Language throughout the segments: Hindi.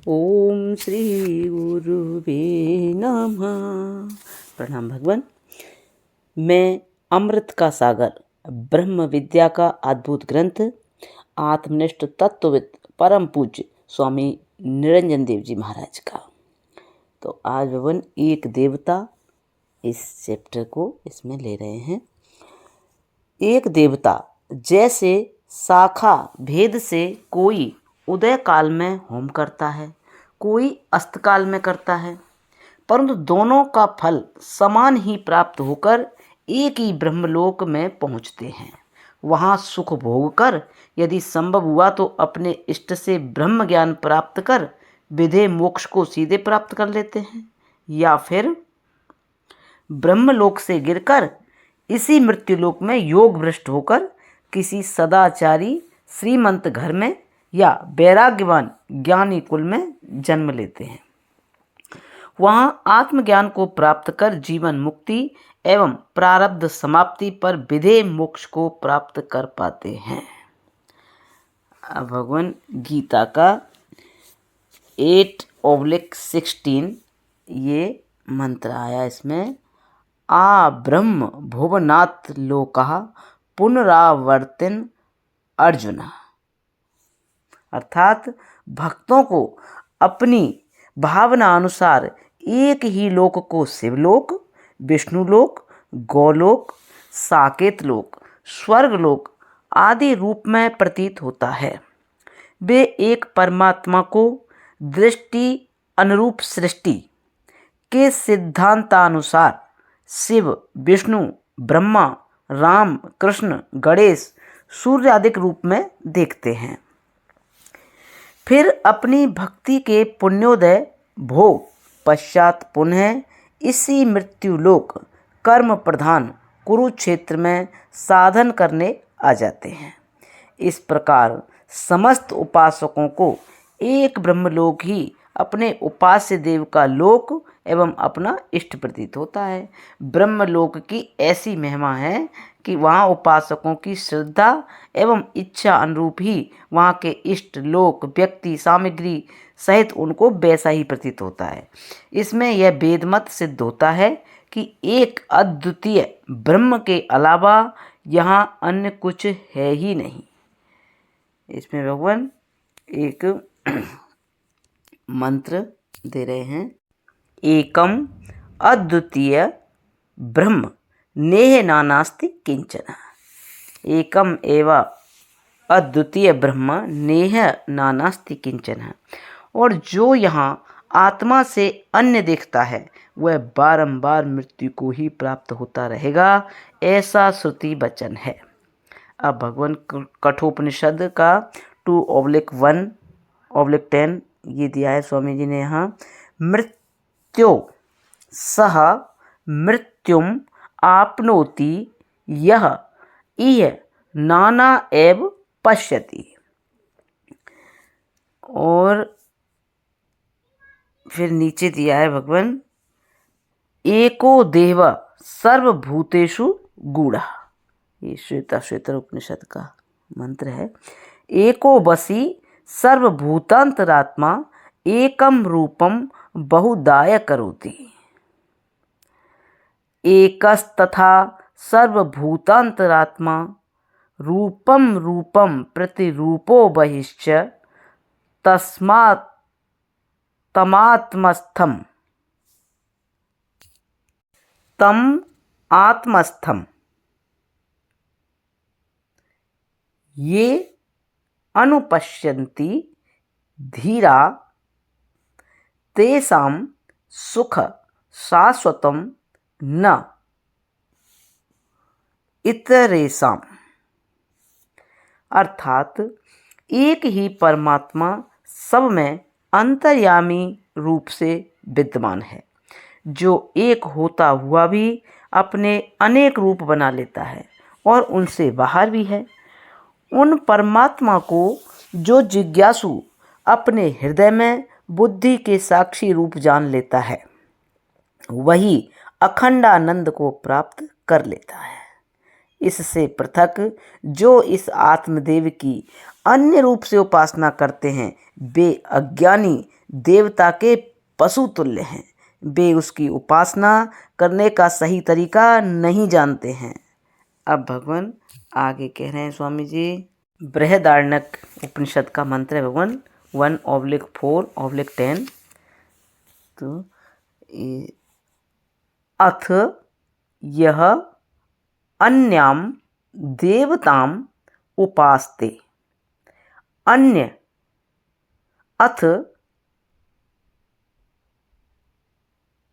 ओम श्री गुरुवे नमः। प्रणाम भगवान। मैं अमृत का सागर, ब्रह्म विद्या का अद्भुत ग्रंथ, आत्मनिष्ठ तत्वविद परम पूज्य स्वामी निरंजन देव जी महाराज का। तो आज भगवान एक देवता इस चैप्टर को इसमें ले रहे हैं। एक देवता जैसे शाखा भेद से कोई उदय काल में होम करता है, कोई अस्त काल में करता है, परंतु दोनों का फल समान ही प्राप्त होकर एक ही ब्रह्मलोक में पहुँचते हैं। वहाँ सुख भोग कर यदि संभव हुआ तो अपने इष्ट से ब्रह्म ज्ञान प्राप्त कर विधेय मोक्ष को सीधे प्राप्त कर लेते हैं, या फिर ब्रह्मलोक से गिरकर इसी मृत्युलोक में योग भ्रष्ट होकर किसी सदाचारी श्रीमंत घर में या वैराग्यवान ज्ञानी कुल में जन्म लेते हैं। वहाँ आत्मज्ञान को प्राप्त कर जीवन मुक्ति एवं प्रारब्ध समाप्ति पर विधेय मोक्ष को प्राप्त कर पाते हैं। अब भगवान गीता का 8/16 ये मंत्र आया इसमें। आ ब्रह्म भुवनात् लोकः पुनरावर्तिन अर्जुन। अर्थात भक्तों को अपनी भावना अनुसार एक ही लोक को शिवलोक, विष्णुलोक, गौलोक, साकेत लोक, स्वर्गलोक आदि रूप में प्रतीत होता है। वे एक परमात्मा को दृष्टि अनुरूप सृष्टि के सिद्धांतानुसार शिव, विष्णु, ब्रह्मा, राम, कृष्ण, गणेश, सूर्य आदि रूप में देखते हैं। फिर अपनी भक्ति के पुण्योदय भोग पश्चात पुनः इसी मृत्युलोक कर्म प्रधान कुरुक्षेत्र में साधन करने आ जाते हैं। इस प्रकार समस्त उपासकों को एक ब्रह्मलोक ही अपने उपास्य देव का लोक एवं अपना इष्ट प्रतीत होता है। ब्रह्मलोक की ऐसी महिमा है कि वहाँ उपासकों की श्रद्धा एवं इच्छा अनुरूप ही वहाँ के इष्ट लोक व्यक्ति सामग्री सहित उनको वैसा ही प्रतीत होता है। इसमें यह वेदमत सिद्ध होता है कि एक अद्वितीय ब्रह्म के अलावा यहाँ अन्य कुछ है ही नहीं। इसमें भगवान एक मंत्र दे रहे हैं। एकम अद्वितीय ब्रह्म नेह नानास्ति किंचन। एकम एव अद्वितीय ब्रह्म नेह नानास्ति किंचन। और जो यहाँ आत्मा से अन्य देखता है वह बारंबार मृत्यु को ही प्राप्त होता रहेगा, ऐसा श्रुति वचन है। अब भगवान कठोपनिषद का 2/1/10 ये दिया है स्वामी जी ने यहाँ। मृत्यो सह मृत्युम आपनोति यह इह नाना एव पश्यति। और फिर नीचे दिया है भगवान एको देव सर्वभूतेषु गूढ़। ये श्वेता उपनिषद का मंत्र है। एको वसी सर्वभूतांतरात्मा एकम रूपम बहुदाय करोति। एकस्तथा सर्वभूतांतरात्मा रूपम रूपम प्रतिरूपो बहिश्च तस्मात् तमात्मस्थम तम आत्मस्थम ये अनुपश्यन्ति धीरा तेषां सुख शाश्वतं न इतरेषां। अर्थात एक ही परमात्मा सब में अंतर्यामी रूप से विद्यमान है, जो एक होता हुआ भी अपने अनेक रूप बना लेता है और उनसे बाहर भी है। उन परमात्मा को जो जिज्ञासु अपने हृदय में बुद्धि के साक्षी रूप जान लेता है वही अखंडानंद को प्राप्त कर लेता है। इससे पृथक जो इस आत्मदेव की अन्य रूप से उपासना करते हैं वे अज्ञानी देवता के पशु तुल्य हैं। वे उसकी उपासना करने का सही तरीका नहीं जानते हैं। अब भगवान आगे कह रहे हैं स्वामी जी, बृहदारण्यक उपनिषद का मंत्र है भगवान 1/4/10। तो अथ यह अन्याम देवताम उपासते, अन्य अथ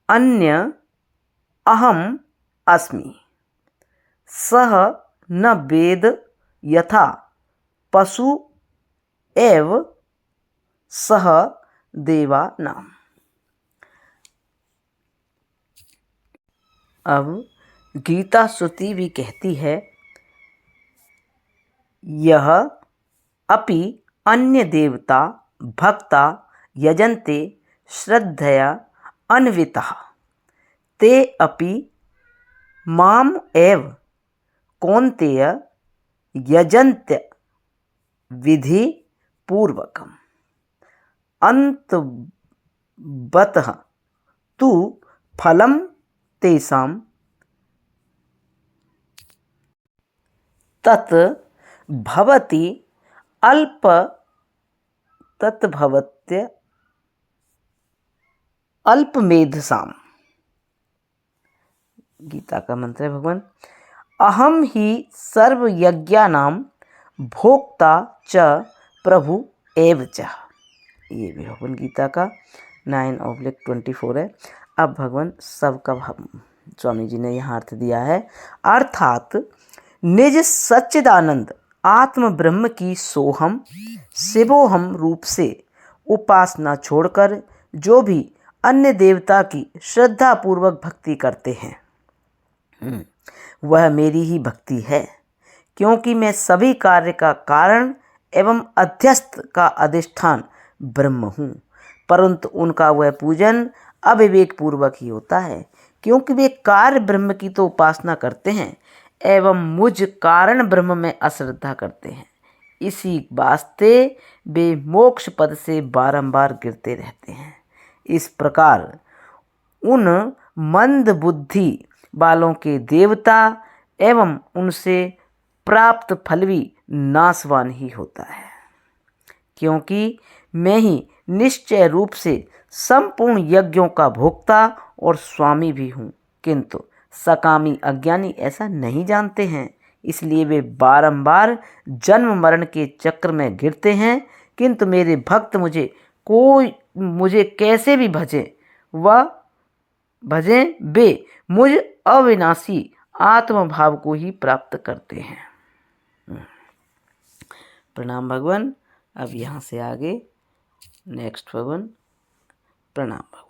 अन्य अहम अस्मि, सह न वेद यथा पशु एव सह देवानाम। अब गीता श्रुति भी कहती है, यह अपि अन्य देवता भक्ता यजन्ते श्रद्धया अन्वितः ते अपि माम एव कौन्तेय यजन्त्य विधि पूर्वकम् अन्तवतः तु फलं तेषां तत् भवति अल्पमेधसाम्। गीता का मंत्र है भगवान, अहम ही सर्वयज्ञानां भोक्ता च प्रभु एव च। ये भी भगवान गीता का 9/24 है। अब भगवान सबका स्वामी जी ने यहाँ अर्थ दिया है, अर्थात निज सच्चिदानंद आत्म ब्रह्म की सोहम शिवोहम रूप से उपासना छोड़कर जो भी अन्य देवता की श्रद्धा पूर्वक भक्ति करते हैं वह मेरी ही भक्ति है, क्योंकि मैं सभी कार्य का कारण एवं अध्यस्त का अधिष्ठान ब्रह्म हूँ। परंतु उनका वह पूजन अविवेक पूर्वक ही होता है, क्योंकि वे कार्य ब्रह्म की तो उपासना करते हैं एवं मुझ कारण ब्रह्म में अश्रद्धा करते हैं। इसी वास्ते वे मोक्ष पद से बारंबार गिरते रहते हैं। इस प्रकार उन मंद बुद्धि वालों के देवता एवं उनसे प्राप्त फल भी नाशवान ही होता है, क्योंकि मैं ही निश्चय रूप से संपूर्ण यज्ञों का भोक्ता और स्वामी भी हूँ, किंतु सकामी अज्ञानी ऐसा नहीं जानते हैं। इसलिए वे बारंबार जन्म मरण के चक्र में गिरते हैं, किंतु मेरे भक्त मुझे कैसे भी भजें वे मुझ अविनाशी आत्मभाव को ही प्राप्त करते हैं। प्रणाम भगवान। अब यहाँ से आगे नेक्स्ट भगवान। प्रणाम भगवान।